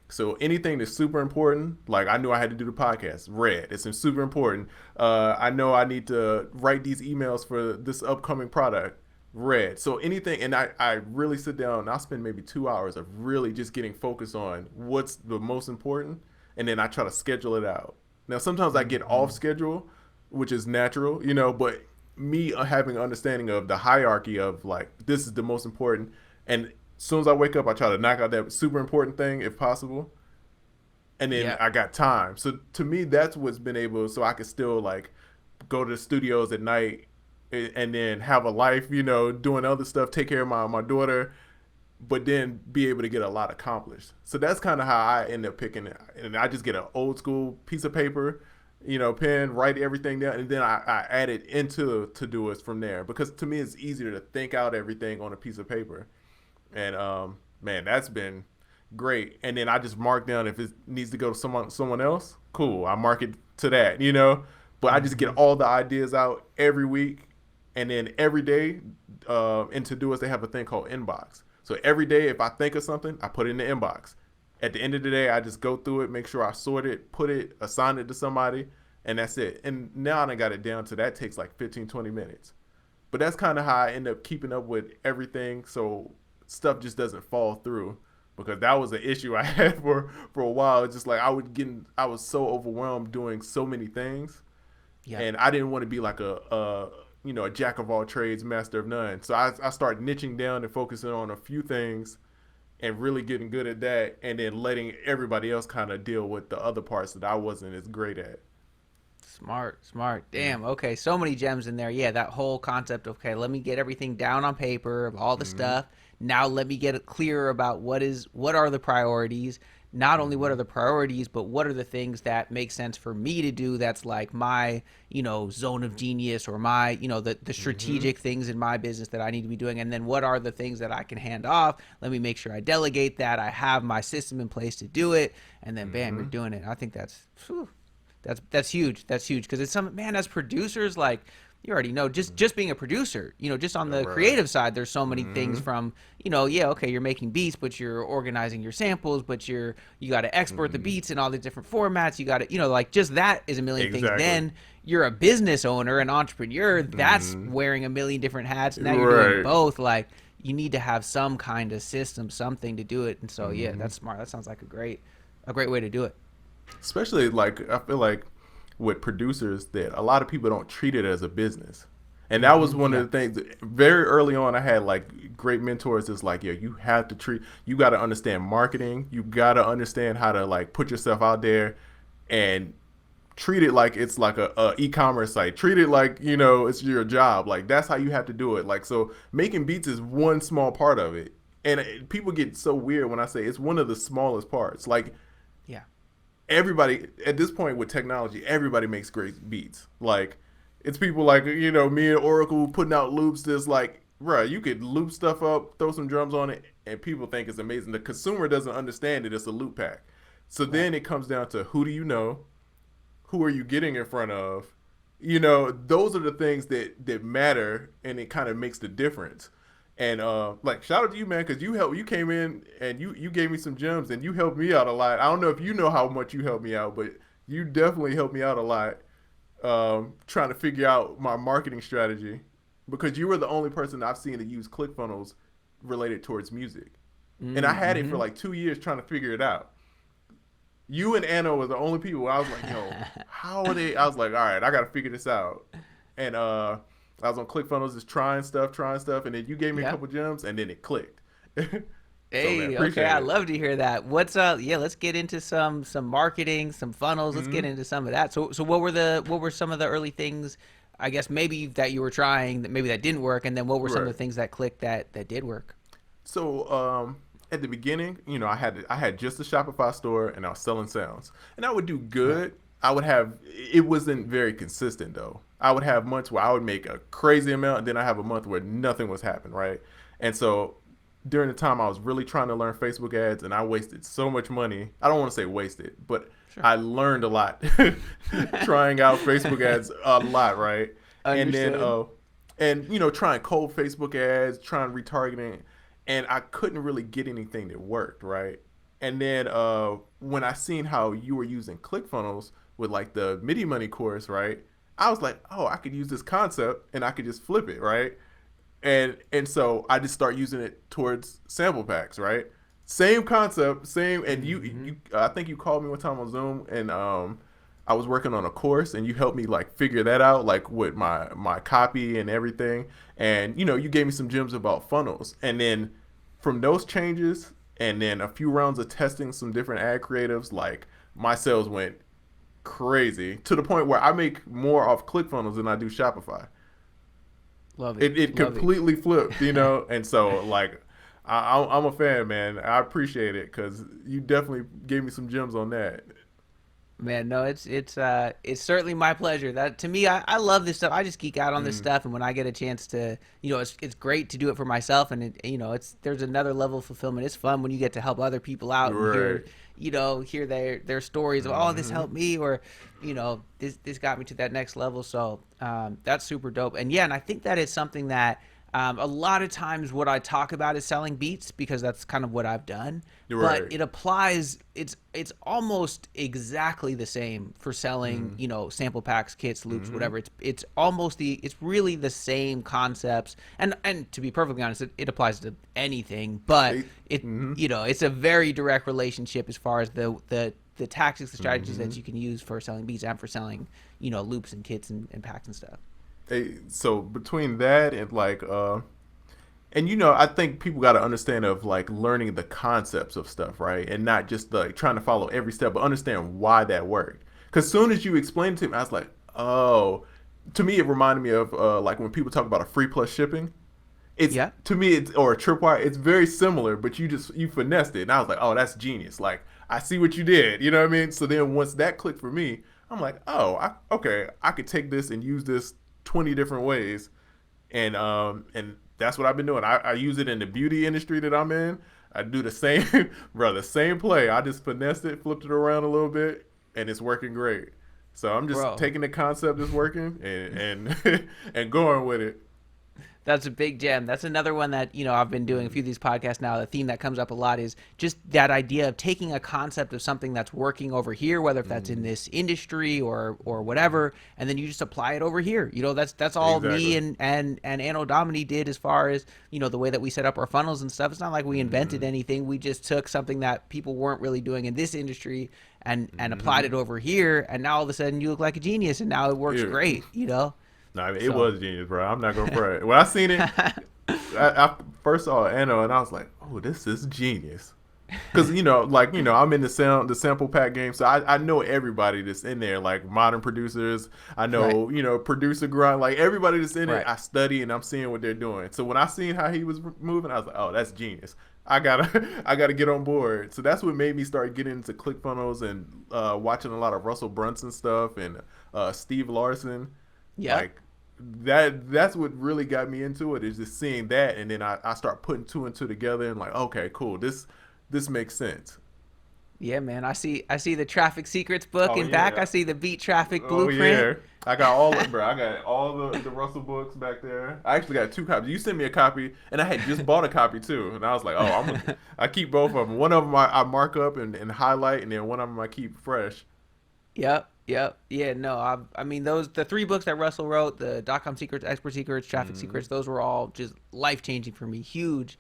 So anything that's super important, like I knew I had to do the podcast, red. It's super important. I know I need to write these emails for this upcoming product, red. So anything, and I really sit down and I'll spend maybe 2 hours of really just getting focused on what's the most important, and then I try to schedule it out. Now sometimes I get off schedule, which is natural, but me having an understanding of the hierarchy of like this is the most important, and as soon as I wake up I try to knock out that super important thing if possible, and then Yeah. I got time. So to me that's what's been able, so I could still like go to the studios at night, and then have a life, doing other stuff, take care of my daughter, but then be able to get a lot accomplished. So that's kind of how I end up picking it. And I just get an old school piece of paper, pen, write everything down, and then I add it into Todoist from there. Because to me, it's easier to think out everything on a piece of paper. And man, that's been great. And then I just mark down if it needs to go to someone else. Cool, I mark it to that, But I just get Mm-hmm. all the ideas out every week, and then every day in Todoist they have a thing called inbox. So every day if I think of something, I put it in the inbox. At the end of the day, I just go through it, make sure I sort it, put it, assign it to somebody, and that's it. And now I got it down to that takes like 15, 20 minutes. But that's kind of how I end up keeping up with everything, so stuff just doesn't fall through. Because that was an issue I had for a while. It's just like I was so overwhelmed doing so many things, Yep. and I didn't want to be like a jack of all trades, master of none. So I started niching down and focusing on a few things, and really getting good at that, and then letting everybody else kind of deal with the other parts that I wasn't as great at. Smart, smart. Mm-hmm. Damn. Okay, so many gems in there. Yeah, that whole concept of, okay, let me get everything down on paper of all the Mm-hmm. stuff. Now let me get it clearer about what are the priorities. Not only what Mm-hmm. are the priorities, but what are the things that make sense for me to do, that's like my, zone of genius, or my, the Mm-hmm. strategic things in my business that I need to be doing. And then what are the things that I can hand off? Let me make sure I delegate that. I have my system in place to do it. And then bam, you're Mm-hmm. doing it. I think that's huge. That's huge because it's some, man, as producers, like you already know, just being a producer, just on the Right. creative side, there's so many things Mm-hmm. from, yeah, okay, you're making beats, but you're organizing your samples, but you got to export the Mm-hmm. beats in all the different formats. You got to, like just that is a million things. Exactly. Then you're a business owner, an entrepreneur. That's Mm-hmm. wearing a million different hats. Now you're doing Right. both. Like you need to have some kind of system, something to do it. And so yeah, Mm-hmm. that's smart. That sounds like a great way to do it. Especially like I feel like with producers that a lot of people don't treat it as a business. And that was one of Yeah. the things that very early on I had like great mentors that's like, yeah, you have to you got to understand marketing. You got to understand how to like put yourself out there and treat it like it's like a e-commerce site. Treat it like, it's your job. Like that's how you have to do it. Like, so making beats is one small part of it. And people get so weird when I say it's one of the smallest parts. Like Yeah. everybody at this point with technology, everybody makes great beats. Like it's people like me and Oracle putting out loops that's like Right, you could loop stuff up, throw some drums on it, and people think it's amazing. The consumer doesn't understand that it's a loop pack. So Right. then it comes down to who do you know, who are you getting in front of, those are the things that matter, and it kind of makes the difference. And like shout out to you, man, because you came in and you gave me some gems and you helped me out a lot. I don't know if you know how much you helped me out, but you definitely helped me out a lot, trying to figure out my marketing strategy, because you were the only person I've seen to use ClickFunnels related towards music, and I had it for Mm-hmm. like 2 years trying to figure it out. You and Anna were the only people. I was like, yo, how are they? I was like, all right, I got to figure this out. And I was on ClickFunnels just trying stuff, and then you gave me a Yeah. couple gems, and then it clicked. So man, Hey, okay, appreciate I it. love to hear that. What's yeah, let's get into some marketing, some funnels. Let's get Hmm. into some of that. So what were some of the early things, I guess maybe that you were trying that maybe that didn't work, and then what were some of Right. the things that clicked that did work? So at the beginning, I had just a Shopify store, and I was selling sounds, and I would do Right. good. I would have it wasn't very consistent though. I would have months where I would make a crazy amount, and then I have a month where nothing was happening, right? And so during the time I was really trying to learn Facebook ads, and I wasted so much money. I don't want to say wasted, but Sure. I learned a lot trying out Facebook ads a lot, right? And then Understood. trying cold Facebook ads, trying retargeting, and I couldn't really get anything that worked, right? And then when I seen how you were using ClickFunnels with like the Midi Money course, right? I was like, oh, I could use this concept and I could just flip it, right? And so I just start using it towards sample packs, right? Same concept, same. And Mm-hmm. I think you called me one time on Zoom, and I was working on a course, and you helped me like figure that out, like with my copy and everything. And you gave me some gems about funnels, and then from those changes, and then a few rounds of testing some different ad creatives, like my sales went crazy to the point where I make more off ClickFunnels than I do Shopify. Love it. It Love it. completely flipped, and so like I'm a fan, man. I appreciate it because you definitely gave me some gems on that. Man, no, it's certainly my pleasure. That to me, I love this stuff. I just geek out on this Mm, stuff, and when I get a chance to, it's great to do it for myself, and it's there's another level of fulfillment. It's fun when you get to help other people out and right. hear their stories of, oh, this Hmm. helped me, or this got me to that next level. So that's super dope. And yeah, and I think that is something that a lot of times what I talk about is selling beats because that's kind of what I've done. But Right. it applies. It's almost exactly the same for selling, Mm, sample packs, kits, loops, hmm. whatever. It's really the same concepts. And to be perfectly honest, it applies to anything. But Hmm. it's a very direct relationship as far as the tactics, the strategies Hmm. that you can use for selling beats and for selling, loops and kits and packs and stuff. So between that and like and I think people got to understand of like learning the concepts of stuff, right? And not just like trying to follow every step, but understand why that worked. Because soon as you explained it to me, I was like, oh. To me, it reminded me of like when people talk about a free plus shipping. It's Yeah. to me, it's or a tripwire. It's very similar, but you finessed it, and I was like, oh, that's genius. Like I see what you did. You know what I mean? So then once that clicked for me, I'm like, oh, okay, I could take this and use this 20 different ways, and that's what I've been doing. I use it in the beauty industry that I'm in. I do the same, bro, the same play. I just finessed it, flipped it around a little bit, and it's working great. So I'm just Bro, taking the concept that's working and and going with it. that's a big gem. That's another one that, I've been doing a few of these podcasts now. The theme that comes up a lot is just that idea of taking a concept of something that's working over here, whether if that's in Mm, this industry or whatever, and then you just apply it over here. That's all me exactly. and Anno Domini did as far as, the way that we set up our funnels and stuff. It's not like we invented Hmm. anything. We just took something that people weren't really doing in this industry and applied Hmm. it over here, and now all of a sudden you look like a genius and now it works Yeah. great. No, I mean, it So was genius, bro. I'm not gonna front. When I seen it, I first saw Anno, and I was like, "Oh, this is genius." Because I'm in the sample pack game, so I know everybody that's in there, like modern producers. I right, know producer grunt, like everybody that's in it. right. I study and I'm seeing what they're doing. So when I seen how he was moving, I was like, "Oh, that's genius." I gotta I gotta get on board. So that's what made me start getting into ClickFunnels and watching a lot of Russell Brunson stuff and Steve Larson. Yep. Like that's what really got me into it, is just seeing that, and then I start putting two and two together and like, okay, cool, this makes sense. Yeah, man. I see the traffic secrets book Oh in back. I yeah. see the beat traffic Oh blueprint. yeah. I got all of, bro. I got all the Russell books back there. I actually got two copies. You sent me a copy, and I had just bought a copy too. And I was like, oh, I keep both of them. One of them I mark up and highlight, and then one of them I keep fresh. Yep, yep, yeah. No, I mean those the three books that Russell wrote, the .com secrets, expert secrets, traffic Hmm. secrets. Those were all just life changing for me. Huge,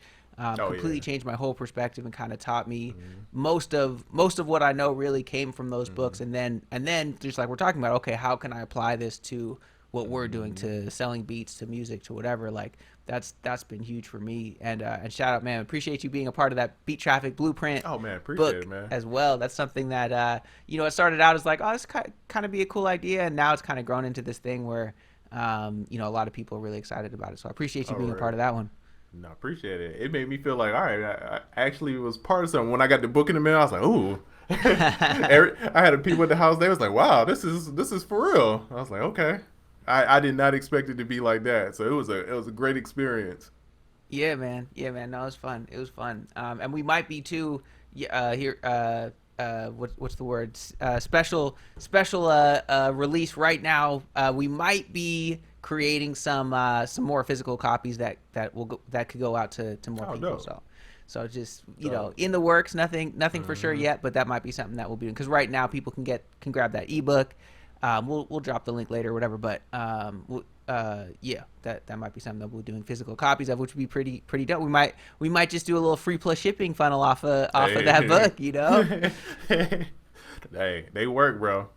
Oh completely yeah. changed my whole perspective and kind of taught me Hmm. most of what I know really came from those books. Hmm. And then just like we're talking about, okay, how can I apply this to what we're doing, Hmm. to selling beats, to music, to whatever? Like that's been huge for me. And shout out, man, appreciate you being a part of that beat traffic blueprint Oh man, appreciate book it, man. as well. That's something that it started out as like, oh, this kind of be a cool idea, and now it's kind of grown into this thing where a lot of people are really excited about it. So I appreciate you All being a part right. of that one. No, appreciate it. It made me feel like, all right, I actually was part of something. When I got the book in the mail, I was like, ooh. I had a people at the house. They was like, wow, this is for real. I was like, okay. I did not expect it to be like that. So it was a great experience. Yeah, man. Yeah, man. No, it was fun. It was fun. And we might be too here. What's the word? Special release right now. We might be creating some more physical copies that could go out to more Oh, people. dope. So just Dope. in the works. Nothing for sure Hmm. yet, but that might be something that we'll be doing, because right now people can grab that ebook. We'll drop the link later or whatever, but yeah, that might be something that we'll be doing physical copies of, which would be pretty dope. We might just do a little free plus shipping funnel off of that Hey. book, you know? Hey, they work, bro.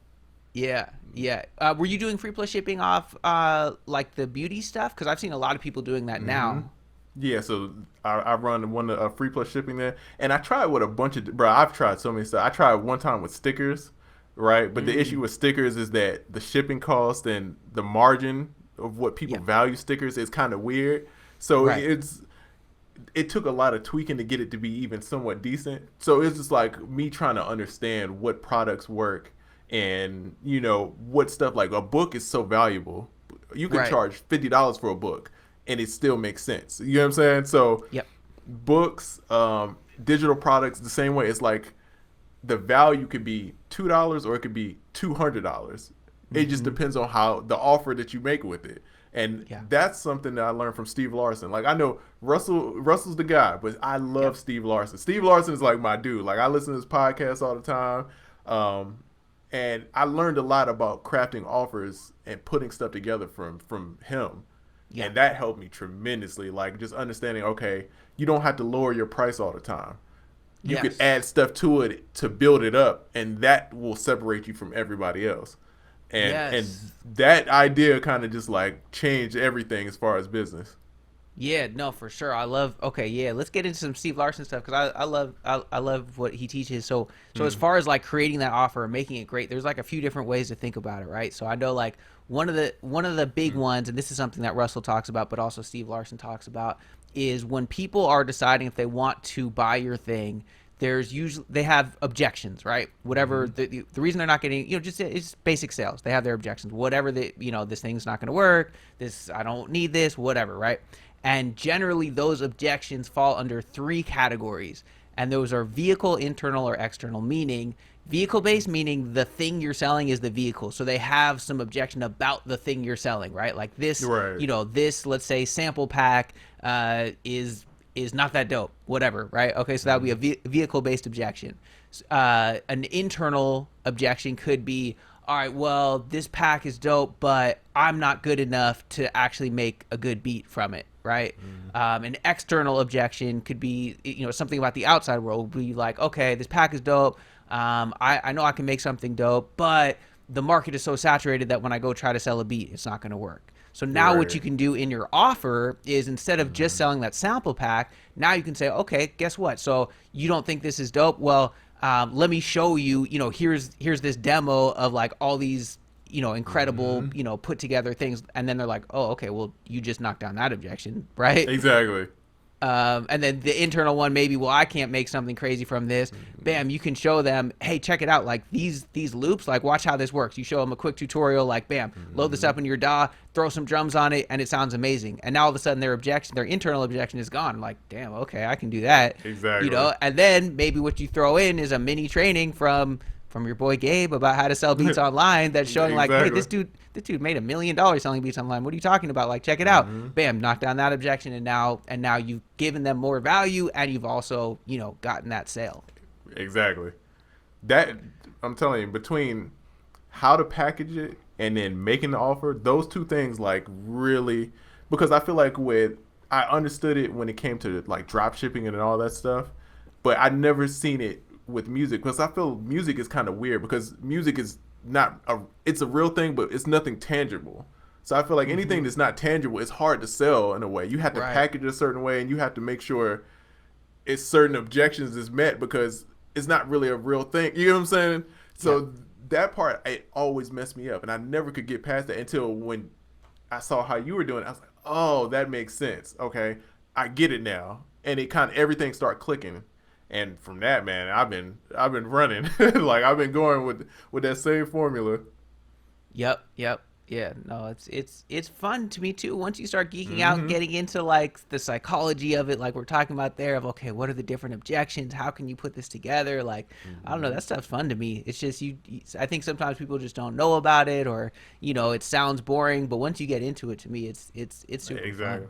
Yeah, yeah. Were you doing free plus shipping off like the beauty stuff? Because I've seen a lot of people doing that Hmm. now. Yeah, so I run one free plus shipping there, and I tried with a bunch of bro. I've tried so many stuff. I tried one time with stickers, right? But the issue Mm, with stickers is that the shipping cost and the margin of what people yeah, value stickers is kind of weird. So right. it took a lot of tweaking to get it to be even somewhat decent. So it's just like me trying to understand what products work, and what stuff, like a book is so valuable. You can Right. charge $50 for a book and it still makes sense. You know what I'm saying? So Yep. books, digital products, the same way. It's like the value could be $2 or it could be $200. It just Hmm. depends on how the offer that you make with it. And Yeah. that's something that I learned from Steve Larson. Like, I know Russell's the guy, but I love Yep. Steve Larson. Steve Larson is like my dude. Like, I listen to his podcast all the time. Um, and I learned a lot about crafting offers and putting stuff together from him, Yeah. and that helped me tremendously. Like, just understanding, okay, you don't have to lower your price all the time. You could Yes. add stuff to it to build it up, and that will separate you from everybody else. And Yes. that idea kind of just like changed everything as far as business. Yeah, no, for sure. I love. Okay, yeah, let's get into some Steve Larson stuff, because I love what he teaches. So as Mm, far as like creating that offer and making it great, there's like a few different ways to think about it, right? So I know like one of the big mm, ones, and this is something that Russell talks about, but also Steve Larson talks about, is when people are deciding if they want to buy your thing. There's usually they have objections, right? Whatever mm, the reason they're not getting, just it's basic sales. They have their objections. Whatever this thing's not going to work. This I don't need this. Whatever, right? And generally, those objections fall under three categories. And those are vehicle, internal, or external, meaning vehicle based, meaning the thing you're selling is the vehicle. So they have some objection about the thing you're selling, right? Like this, right. this, let's say, sample pack is not that dope, whatever, right? Okay, so that would be a Mm, vehicle based objection. An internal objection could be, all right, well, this pack is dope, but I'm not good enough to actually make a good beat from it, right? mm, An external objection could be, something about the outside world. Would be like, okay, this pack is dope. I know I can make something dope, but the market is so saturated that when I go try to sell a beat, it's not going to work. So now what you right. can do in your offer is, instead of just Mm, selling that sample pack, now you can say, okay, guess what? So you don't think this is dope? Well, let me show you. Here's this demo of like all these incredible mm. put together things, and then they're like, oh, okay, well, you just knocked down that objection, right? Exactly. And then the internal one, maybe, well, I can't make something crazy from this. Bam, you can show them, hey, check it out. Like these loops, like watch how this works. You show them a quick tutorial, like bam, load this up in your DAW, throw some drums on it, and it sounds amazing. And now all of a sudden their internal objection is gone. I'm like, damn, okay, I can do that. Exactly. You know, and then maybe what you throw in is a mini training from your boy Gabe about how to sell beats online that's showing like, hey, this dude made $1 million selling beats online. What are you talking about? Like, check it out. Bam, knock down that objection, and now you've given them more value, and you've also, you know, gotten that sale. Exactly. That, I'm telling you, between how to package it and then making the offer, those two things like really, because I feel like I understood it when it came to like drop shipping and all that stuff, but I'd never seen it with music, because I feel music is kind of weird, because music is it's a real thing, but it's nothing tangible. So I feel like anything that's not tangible, it's hard to sell in a way. You have to package it a certain way, and you have to make sure it's certain objections is met, because it's not really a real thing. You know what I'm saying? So that part, it always messed me up, and I never could get past that until when I saw how you were doing it. I was like, oh, that makes sense. Okay, I get it now. And it kind of, everything started clicking. And from that, man, I've been running. Like, I've been going with that same formula. Yep. Yeah, no, it's fun to me too. Once you start geeking out and getting into like the psychology of it, like we're talking about there, of okay, what are the different objections? How can you put this together? Like, I don't know, that stuff's fun to me. It's just I think sometimes people just don't know about it, or you know, it sounds boring. But once you get into it, to me, it's super fun.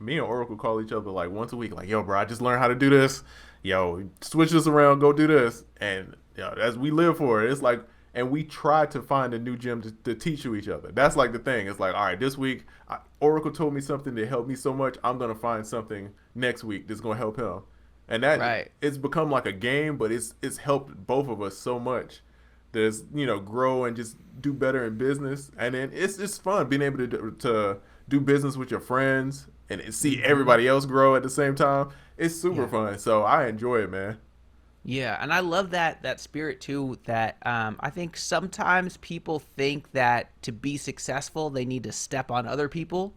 Me and Oracle call each other like once a week, like, yo, bro, I just learned how to do this. Yo, switch this around, go do this. And as we live for it, it's like, and we try to find a new gym to teach you each other. That's like the thing. It's like, all right, this week, Oracle told me something that helped me so much. I'm going to find something next week that's going to help him. And that it's become like a game, but it's helped both of us so much that it's, you know, grow and just do better in business. And then it's just fun being able to do business with your friends and see everybody else grow at the same time. It's super fun. So I enjoy it, man. Yeah, and I love that spirit too, that I think sometimes people think that to be successful, they need to step on other people.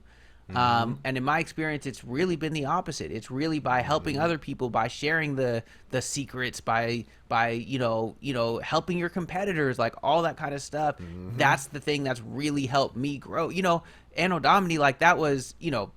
And in my experience, it's really been the opposite. It's really by helping other people, by sharing the secrets, by you know helping your competitors, like all that kind of stuff. That's the thing that's really helped me grow. You know, Anno Domini, like that was, you know,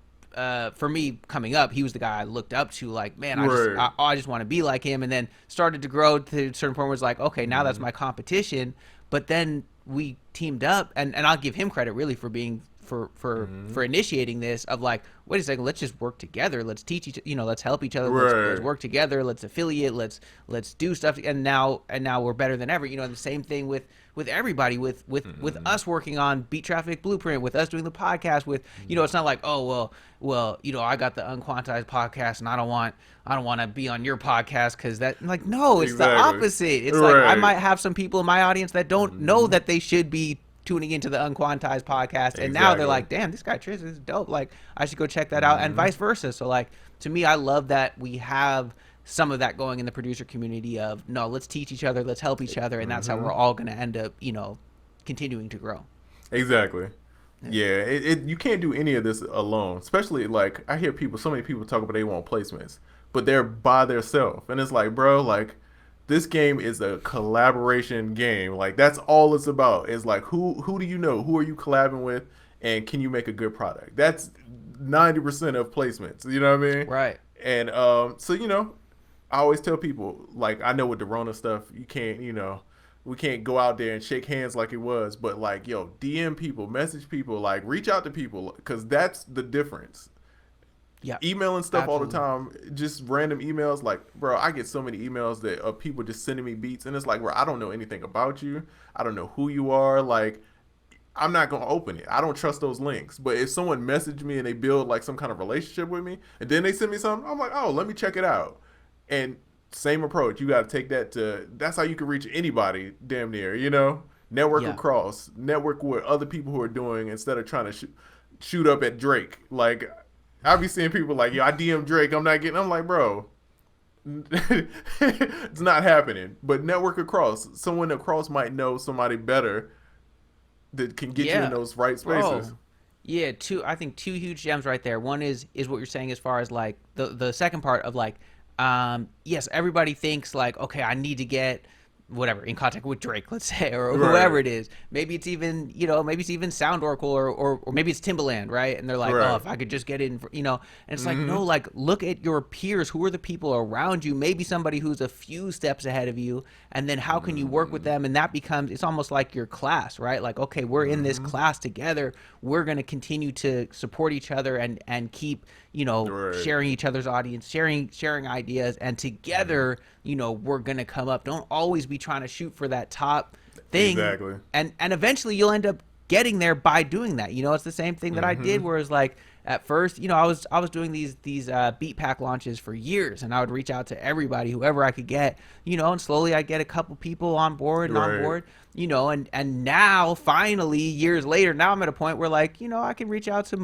for me coming up, he was the guy I looked up to, like, man, I just want to be like him. And then started to grow to a certain point where it's like, okay, now that's my competition. But then we teamed up, and I'll give him credit really for being for initiating this, of like, wait a second, let's just work together, let's teach each, you know, let's help each other, let's work together, let's affiliate, let's do stuff, and now we're better than ever. You know, and the same thing with everybody, with us working on Beat Traffic Blueprint, with us doing the podcast, with, you know, it's not like, oh well, you know, I got the UnQuantized podcast and I don't want to be on your podcast because that, like, no, it's the opposite. It's like, I might have some people in my audience that don't know that they should be tuning into the UnQuantized podcast, and now they're like, damn, this guy Triza is dope, like I should go check that out, and vice versa. So like, to me, I love that we have some of that going in the producer community of, no, let's teach each other, let's help each other, and that's how we're all going to end up, you know, continuing to grow. Exactly. Yeah, you can't do any of this alone. Especially, like, I hear so many people talk about they want placements, but they're by themselves, and it's like, bro, like, this game is a collaboration game. Like, that's all it's about. It's like, who do you know? Who are you collabing with? And can you make a good product? That's 90% of placements. You know what I mean? Right. And so, you know, I always tell people, like, I know with the Rona stuff, you can't, you know, we can't go out there and shake hands like it was. But, like, yo, DM people, message people, like, reach out to people, because that's the difference. Yeah, emailing stuff all the time, just random emails. Like, bro, I get so many emails that of people just sending me beats, and it's like, bro, I don't know anything about you. I don't know who you are. Like, I'm not gonna open it. I don't trust those links. But if someone messaged me and they build like some kind of relationship with me, and then they send me something, I'm like, oh, let me check it out. And same approach. You got to take that to. That's how you can reach anybody, damn near. You know, network across, network with other people who are doing, instead of trying to shoot up at Drake. Like, I be seeing people like, yo, I DM Drake, I'm like, bro, it's not happening. But network across. Someone across might know somebody better that can get you in those right spaces. Bro, Yeah, I think two huge gems right there. One is what you're saying as far as like the second part of like, yes, everybody thinks like, okay, I need to get whatever in contact with Drake, let's say, or whoever Right. it is. Maybe it's even, maybe it's even Sound Oracle, or maybe it's Timbaland, right? And they're like, oh, Right. if I could just get in, and it's like, no, like look at your peers. Who are the people around you? Maybe somebody who's a few steps ahead of you, and then how can you work with them? And that becomes, it's almost like your class, right? Like, okay, we're in this class together. We're going to continue to support each other and keep, Right. sharing each other's audience, sharing ideas, and together, we're gonna come up. Don't always be trying to shoot for that top thing, Exactly. and eventually you'll end up getting there by doing that. It's the same thing that I did, where it's like at first, I was doing these beat pack launches for years, and I would reach out to everybody, whoever I could get, and slowly I get a couple people on board and on Right. board, and now finally years later, now I'm at a point where like, I can reach out to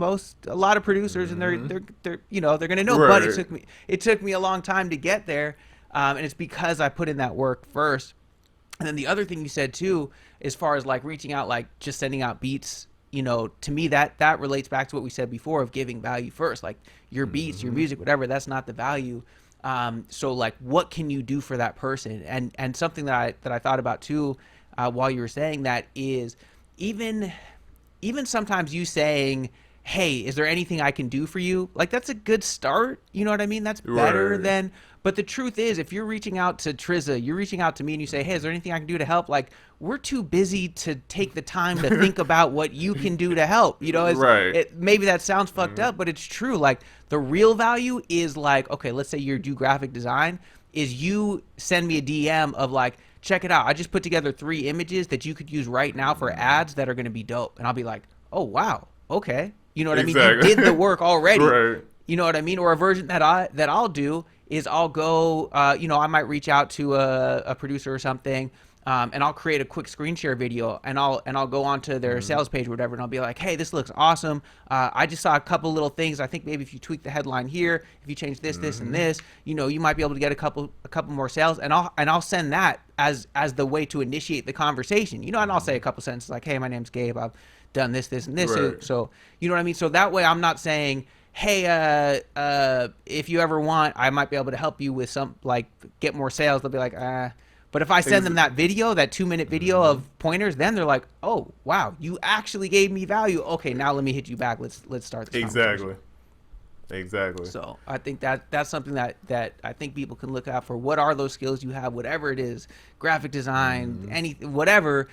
a lot of producers, and they're gonna know. But Right. it took me a long time to get there, and it's because I put in that work first. And then the other thing you said too, as far as like reaching out, like just sending out beats, to me that relates back to what we said before of giving value first. Like your beats, your music, whatever, that's not the value. So like, what can you do for that person? And something that I thought about too, while you were saying that, is even sometimes you saying, hey, is there anything I can do for you? Like, that's a good start. You know what I mean? That's better Right. than, but the truth is, if you're reaching out to Triza, you're reaching out to me and you say, hey, is there anything I can do to help? Like, we're too busy to take the time to think about what you can do to help. Right. Maybe that sounds fucked up, but it's true. Like, the real value is like, okay, let's say you do graphic design, is you send me a DM of like, check it out, I just put together 3 images that you could use right now for ads that are going to be dope. And I'll be like, oh, wow. Okay. You know what I mean? You Exactly. did the work already. Right. You know what I mean? Or a version that I'll do is I'll go, I might reach out to a producer or something, and I'll create a quick screen share video, and I'll go onto their sales page or whatever, and I'll be like, hey, this looks awesome. I just saw a couple little things. I think maybe if you tweak the headline here, if you change this, and this, you might be able to get a couple more sales, and I'll send that as the way to initiate the conversation. And I'll say a couple sentences like, hey, my name's Gabe. I've done this, and this. Right. So you know what I mean? So that way I'm not saying, hey, if you ever want, I might be able to help you with some, like, get more sales. They'll be like, but if I send them that video, that 2-minute video of pointers, then they're like, oh, wow, you actually gave me value. Okay, now let me hit you back. Let's start this Exactly. conversation. Exactly. So I think that's something that I think people can look out for. What are those skills you have, whatever it is, graphic design, whatever.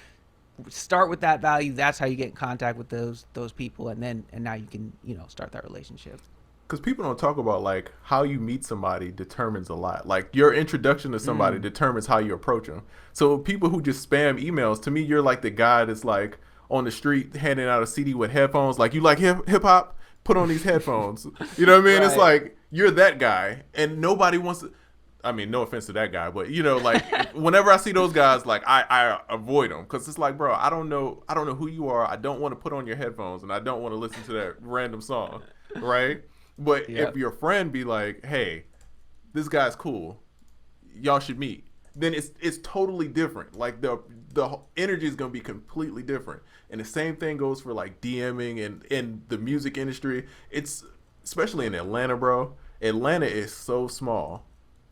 Start with that value. That's how you get in contact with those people, and now you can start that relationship. Because people don't talk about like how you meet somebody determines a lot. Like your introduction to somebody determines how you approach them. So people who just spam emails, to me, you're like the guy that's like on the street handing out a CD with headphones. Like, you like hip hop? Put on these headphones. You know what I mean? It's Right. like you're that guy, and nobody wants to. I mean, no offense to that guy, but like whenever I see those guys, like I avoid them, because it's like, bro, I don't know who you are. I don't want to put on your headphones, and I don't want to listen to that random song, right? But Yep. if your friend be like, hey, this guy's cool, y'all should meet, then it's totally different. Like the energy is gonna be completely different. And the same thing goes for like DMing and in the music industry. It's especially in Atlanta, bro. Atlanta is so small.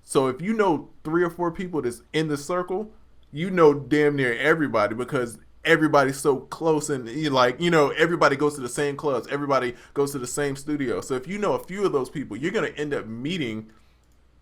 So if you know 3 or 4 people that's in the circle, you know damn near everybody, because everybody's so close, and everybody goes to the same clubs, everybody goes to the same studio. So if you know a few of those people, you're gonna end up meeting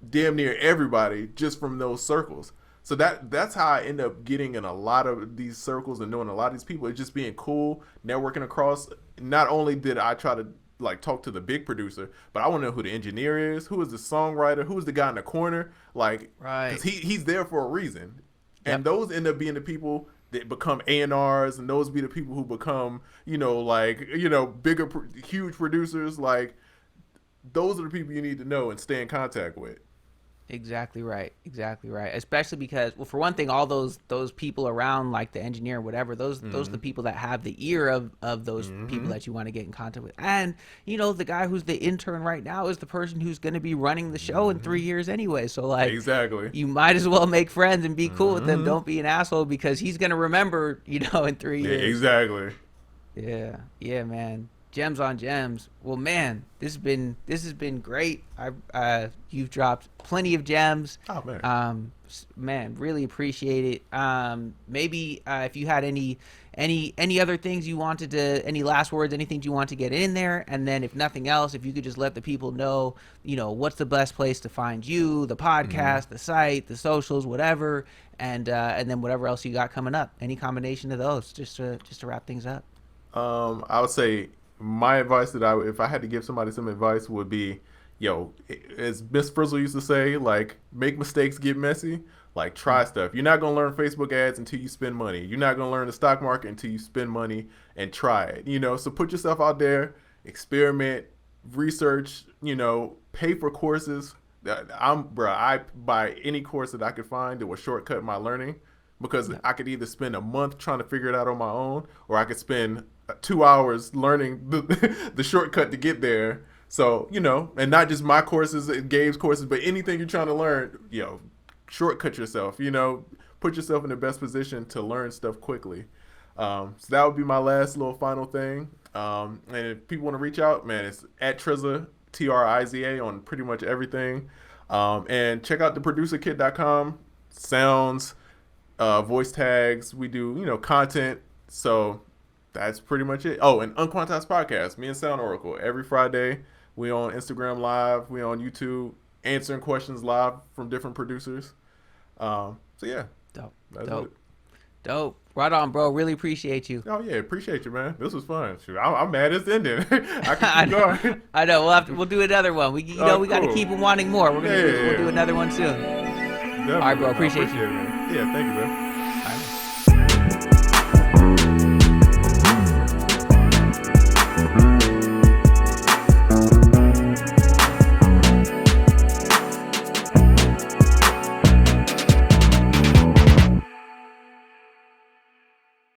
damn near everybody just from those circles. So that's how I end up getting in a lot of these circles and knowing a lot of these people. It's just being cool, networking across. Not only did I try to like talk to the big producer, but I want to know who the engineer is, who is the songwriter, who is the guy in the corner, like, Right. because he's there for a reason. And Yep. those end up being the people that become A&Rs, and those be the people who become bigger, huge producers. Like, those are the people you need to know and stay in contact with. Exactly right. Exactly right. Especially because, well, for one thing, all those people around, like the engineer or whatever, those are the people that have the ear of those people that you want to get in contact with. And the guy who's the intern right now is the person who's going to be running the show in 3 years anyway. So like, Exactly. you might as well make friends and be cool with them. Don't be an asshole, because he's going to remember in 3 Yeah, years. exactly. Yeah, man. gems on gems. Well, man, this has been great. You've dropped plenty of gems. Oh man. Man, really appreciate it. Maybe if you had any other things you wanted to, any last words, anything you want to get in there, and then if nothing else, if you could just let the people know, what's the best place to find you, the podcast, the site, the socials, whatever, and then whatever else you got coming up, any combination of those, just to wrap things up. I would say my advice if I had to give somebody some advice would be, as Miss Frizzle used to say, like, make mistakes, get messy. Like, try stuff. You're not going to learn Facebook ads until you spend money. You're not going to learn the stock market until you spend money and try it, So put yourself out there, experiment, research, pay for courses. I buy any course that I could find that will shortcut my learning, because I could either spend a month trying to figure it out on my own, or I could spend 2 hours learning the shortcut to get there. So, and not just my courses and Gabe's courses, but anything you're trying to learn, shortcut yourself, put yourself in the best position to learn stuff quickly. So that would be my last little final thing. And if people want to reach out, man, it's at Triza, Triza, on pretty much everything. And check out theproducerkit.com, sounds, voice tags. We do, content. So that's pretty much it. Oh, and UnQuantized podcast, me and Sound Oracle, every Friday. We on Instagram Live. We on YouTube, answering questions live from different producers. So yeah. Dope. Right on, bro. Really appreciate you. Oh yeah, appreciate you, man. This was fun. Shoot, I'm mad it's ending. I can keep going. I know. We'll do another one. We cool. got to keep them wanting more. We'll do another one soon. Definitely, all right, bro. Appreciate you. It, man. Yeah, thank you, man. All right.